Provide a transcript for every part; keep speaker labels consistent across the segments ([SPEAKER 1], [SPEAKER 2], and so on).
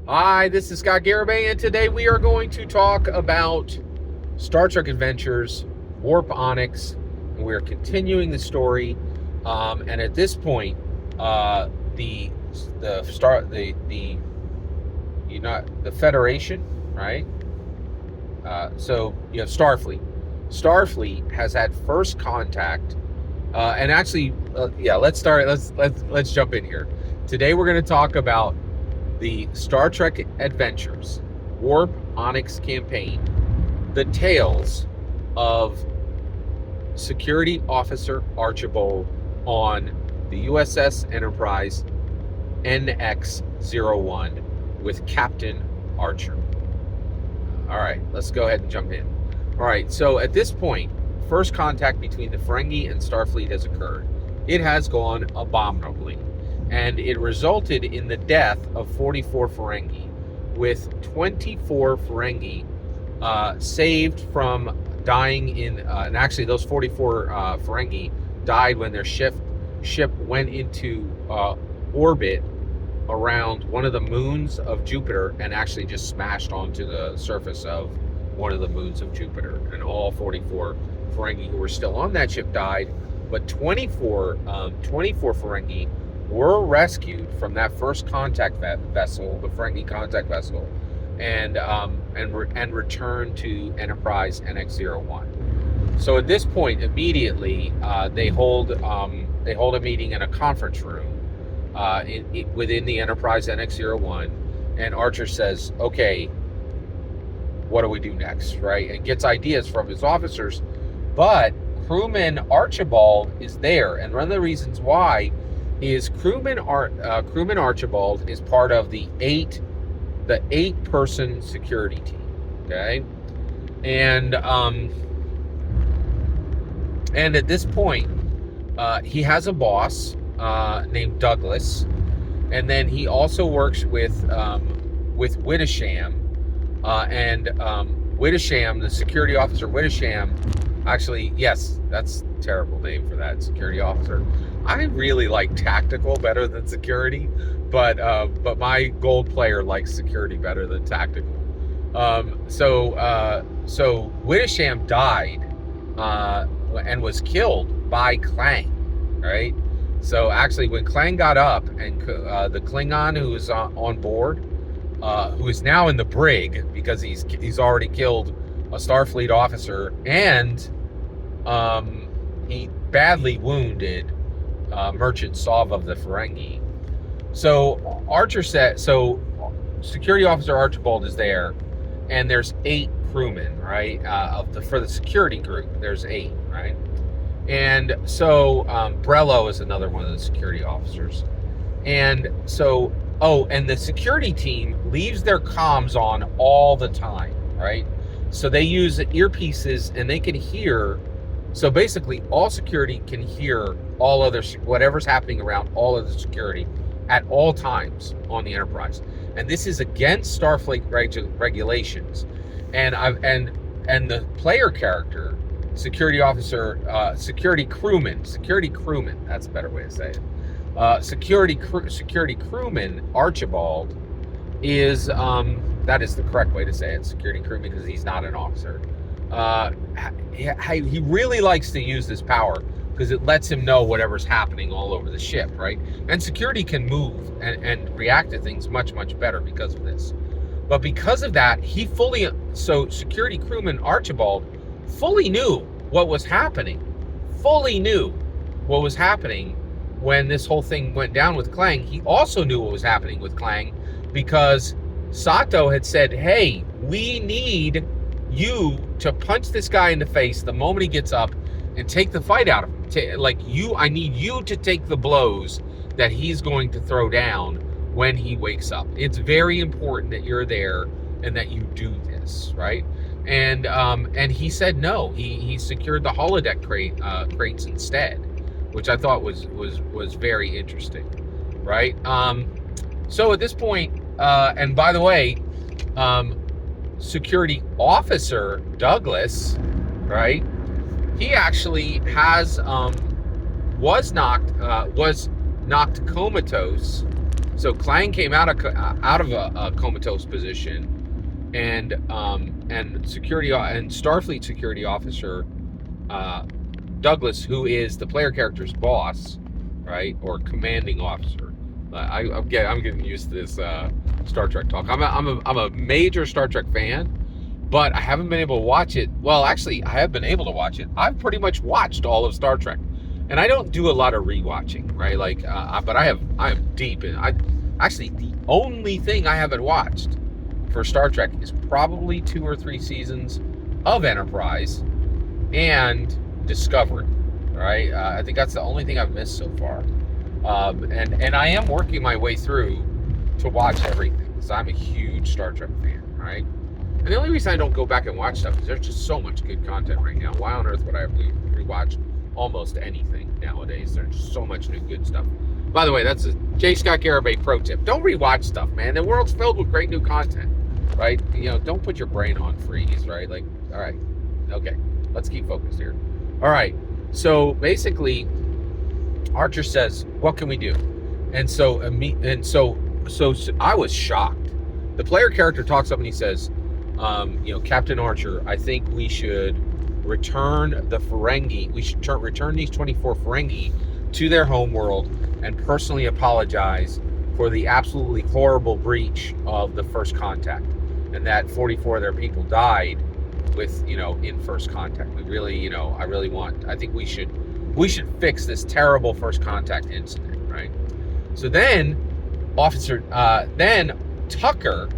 [SPEAKER 1] Hi, this is Scott Garibay, and today we are going to talk about Star Trek Adventures, Warp Onyx, and we're continuing the story. And at this point, the Federation, right? So you have Starfleet. Starfleet has had first contact, and actually, let's start. Let's jump in here. Today we're going to talk about the Star Trek Adventures Warp Onyx campaign, the tales of Security Officer Archibald on the USS Enterprise NX-01 with Captain Archer. All right, let's go ahead and jump in. All right, so at this point, first contact between the Ferengi and Starfleet has occurred. It has gone abominably, and it resulted in the death of 44 Ferengi, with 24 Ferengi saved from dying in, and actually those 44 Ferengi died when their ship went into orbit around one of the moons of Jupiter and actually just smashed onto the surface of one of the moons of Jupiter. And all 44 Ferengi who were still on that ship died, but 24 Ferengi were rescued from that first contact vessel, the Ferengi contact vessel, and returned to Enterprise NX-01. So at this point, immediately they hold a meeting in a conference room within the Enterprise NX-01, and Archer says, "Okay, what do we do next?" Right, and gets ideas from his officers, but crewman Archibald is there, and one of the reasons why is crewman Archibald is part of the eight-person security team. Okay, and at this point, he has a boss named Douglas, and then he also works with Witisham, and Witisham, the security officer Witisham. Actually, yes, that's a terrible name for that security officer. I really like tactical better than security, but my gold player likes security better than tactical. So Witisham died and was killed by Klang, right? So actually, when Klang got up, and the Klingon who was on board, who is now in the brig because he's already killed a Starfleet officer, and he badly wounded Merchant Sov of the Ferengi. So Archer said, so Security Officer Archibald is there, and there's 8 crewmen, right? For the security group, there's 8, right? And so Brello is another one of the security officers. And so, and the security team leaves their comms on all the time, right? So they use earpieces, and they can hear. So basically, all security can hear all other whatever's happening around all of the security at all times on the Enterprise, and this is against Starfleet regulations. And the player character, security officer, security crewman. That's a better way to say it. Security crewman Archibald is that is the correct way to say it. Security crewman, because he's not an officer. He really likes to use this power because it lets him know whatever's happening all over the ship, right? And security can move and react to things much, much better because of this. But because of that, so security crewman Archibald fully knew what was happening. When this whole thing went down with Klang. He also knew what was happening with Klang because Sato had said, "Hey, we need you to punch this guy in the face the moment he gets up and take the fight out of him. I need you to take the blows that he's going to throw down when he wakes up. It's very important that you're there and that you do this," right? And he said no. He secured the holodeck crates instead, which I thought was very interesting, right? So at this point, and by the way, security officer Douglas, right? He actually was knocked comatose So Klang came out of a comatose position, and Starfleet security officer Douglas, who is the player character's boss, right, or commanding officer. I'm getting used to this Star Trek talk. I'm a major Star Trek fan, but I haven't been able to watch it. Well, actually, I have been able to watch it. I've pretty much watched all of Star Trek, and I don't do a lot of rewatching, right? Like, but I am deep in. Actually, the only thing I haven't watched for Star Trek is probably 2 or 3 seasons of Enterprise and Discovery, right? I think that's the only thing I've missed so far, and I am working my way through to watch everything because I'm a huge Star Trek fan, right? And the only reason I don't go back and watch stuff is there's just so much good content right now. Why on earth would I rewatch almost anything nowadays? There's just so much new good stuff. By the way, that's a J. Scott Garibay pro tip. Don't rewatch stuff, man. The world's filled with great new content, right? Don't put your brain on freeze, right? Like, all right, okay, let's keep focused here. All right, so basically, Archer says, "What can we do?" And so I was shocked. The player character talks up and he says, "Captain Archer, I think we should return the Ferengi. We should return these 24 Ferengi to their homeworld and personally apologize for the absolutely horrible breach of the First Contact, and that 44 of their people died with in First Contact. We really I think we should fix this terrible First Contact incident, right?" So then Tucker,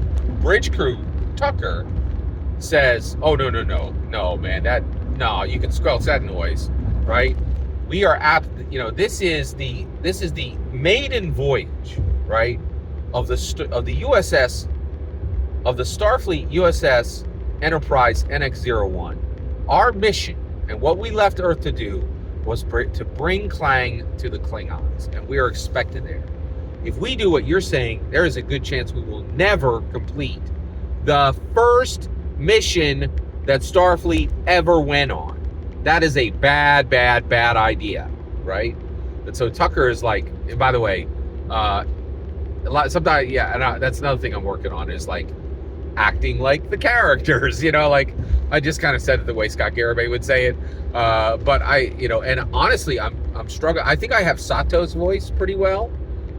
[SPEAKER 1] bridge crew Tucker, says, "Oh, no, man, you can squelch that noise, right? We are this is the maiden voyage, right, of the USS, of the Starfleet USS Enterprise NX-01. Our mission and what we left Earth to do was to bring Klang to the Klingons, and we are expected there. If we do what you're saying, there is a good chance we will never complete the first mission that Starfleet ever went on. That is a bad idea, right?" And so Tucker is like, and by the way, sometimes, and that's another thing I'm working on is like acting like the characters, like I just kind of said it the way Scott Garibay would say it, but and honestly, I'm struggling. I think I have Sato's voice pretty well,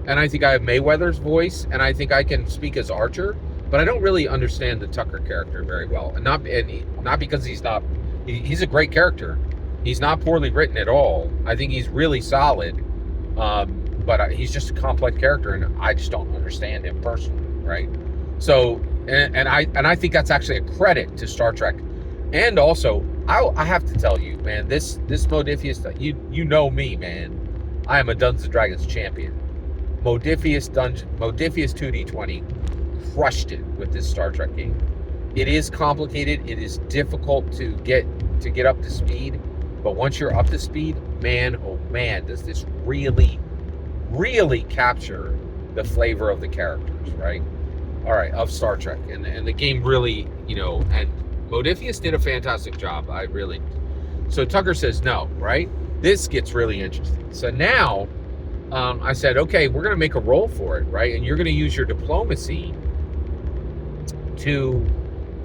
[SPEAKER 1] and I think I have Mayweather's voice, and I think I can speak as Archer, but I don't really understand the Tucker character very well, and not because he's a great character. He's not poorly written at all. I think he's really solid, but he's just a complex character, and I just don't understand him personally, right? So, and I think that's actually a credit to Star Trek, and also I have to tell you, man, this Modiphius stuff. You know me, man. I am a Dungeons and Dragons champion. Modiphius 2d20 crushed it with this Star Trek game. It is complicated. It is difficult to get up to speed. But once you're up to speed, man, oh man, does this really, really capture the flavor of the characters, right? All right, of Star Trek. And the game really, and Modiphius did a fantastic job. So Tucker says no, right? This gets really interesting. So now I said, okay, we're going to make a roll for it, right? And you're going to use your diplomacy to,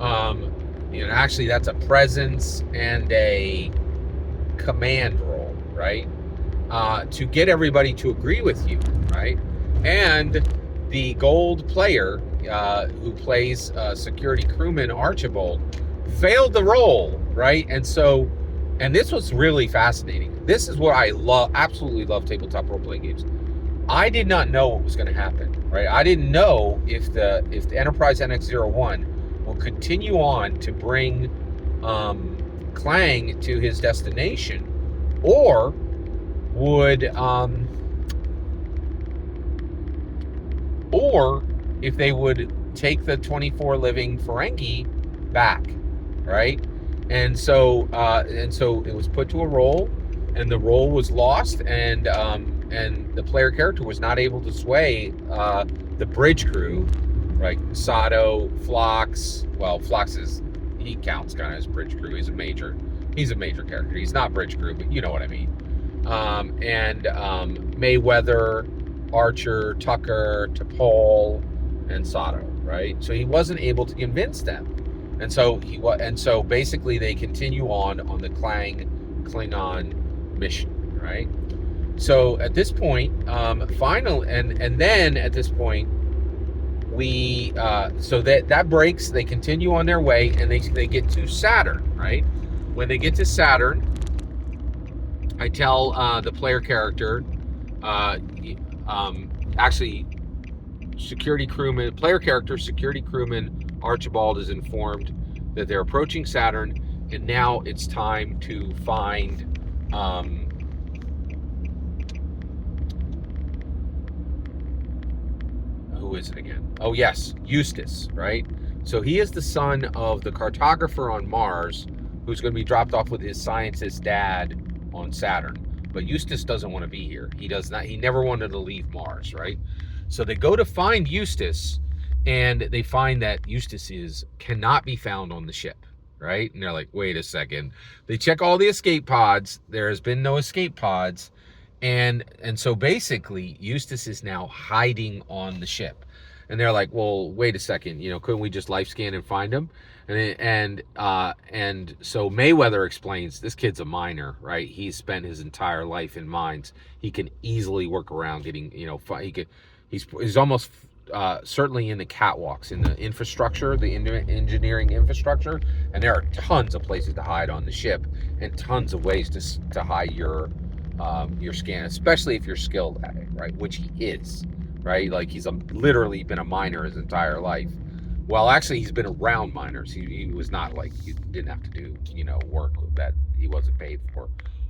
[SPEAKER 1] actually that's a presence and a command roll, right? To get everybody to agree with you, right? And the gold player who plays security crewman Archibald failed the roll, right? And this was really fascinating. This is what I absolutely love tabletop role-playing games. I did not know what was going to happen, right? I didn't know if the Enterprise NX-01 will continue on to bring Klang to his destination, or if they would take the 24 living Ferengi back, right? And so it was put to a roll, and the roll was lost, and the player character was not able to sway the bridge crew, right? Sato, Phlox. Well, Phlox he counts kind of as bridge crew. He's a major character. He's not bridge crew, but you know what I mean. And Mayweather Archer, Tucker, T'Pol, and Sato, right? So he wasn't able to convince them. And so basically they continue on the Klingon mission, right? So at this point, and then at this point, we so that breaks. They continue on their way, and they get to Saturn, right? When they get to Saturn, I tell the player character, actually, security crewman Archibald is informed that they're approaching Saturn, and now it's time to find who is it again? Oh yes, Eustace, right? So he is the son of the cartographer on Mars, who's going to be dropped off with his scientist dad on Saturn. But Eustace doesn't want to be here. He never wanted to leave Mars, right? So they go to find Eustace, and they find that Eustace cannot be found on the ship, right? And they're like, wait a second. They check all the escape pods. There has been no escape pods. And so basically, Eustace is now hiding on the ship. And they're like, well, wait a second, couldn't we just life scan and find him? And so Mayweather explains, this kid's a miner, right? He's spent his entire life in mines. He can easily work around getting, he's almost certainly in the catwalks, in the infrastructure, the engineering infrastructure. And there are tons of places to hide on the ship, and tons of ways to hide your scan, especially if you're skilled at it, right? Which he is, right? Like he's literally been a miner his entire life. Well, actually, he's been around miners. He was not like, he didn't have to do, work that he wasn't paid for,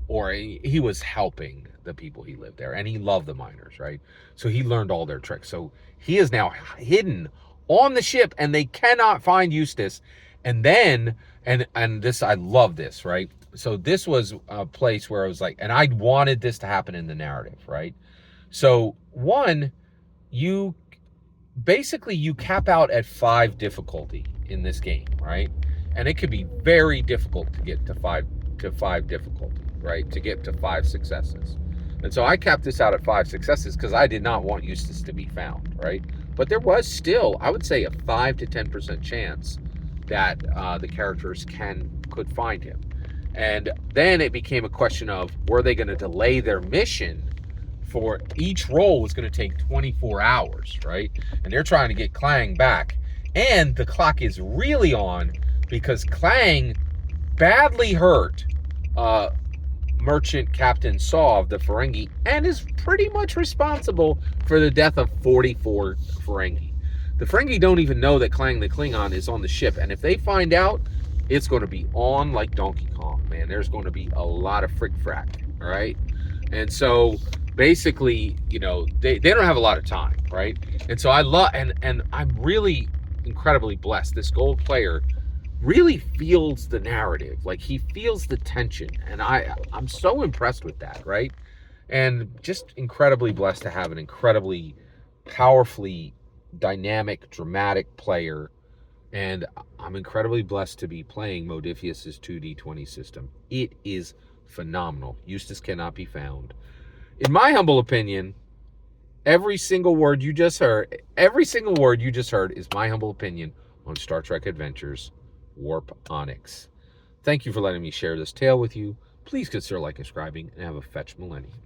[SPEAKER 1] or he was helping the people he lived there, and he loved the miners, right? So he learned all their tricks. So he is now hidden on the ship, and they cannot find Eustace. And then, and this, I love this, right? So this was a place where I was like, and I wanted this to happen in the narrative, right? So one, you cap out at 5 difficulty in this game, right? And it could be very difficult to get to five difficulty, right? To get to 5 successes. And so I capped this out at 5 successes because I did not want Eustace to be found, right? But there was still, I would say, a 5 to 10% chance that the characters could find him. And then it became a question of, were they going to delay their mission? For each roll was going to take 24 hours, right? And they're trying to get Klang back. And the clock is really on because Klang badly hurt Merchant Captain Saw of the Ferengi, and is pretty much responsible for the death of 44 Ferengi. The Ferengi don't even know that Klang the Klingon is on the ship, and if they find out, it's going to be on like Donkey Kong, man. There's going to be a lot of frick-frack, all right? And so basically, they don't have a lot of time, right? And so I love, and I'm really incredibly blessed. This gold player really feels the narrative, like he feels the tension, and I'm so impressed with that, right? And just incredibly blessed to have an incredibly powerfully dynamic, dramatic player. And I'm incredibly blessed to be playing Modiphius' 2d20 system. It is phenomenal. Eustace cannot be found. In my humble opinion, every single word you just heard is my humble opinion on Star Trek Adventures Warp Onyx. Thank you for letting me share this tale with you. Please consider liking, subscribing, and have a fetch millennium.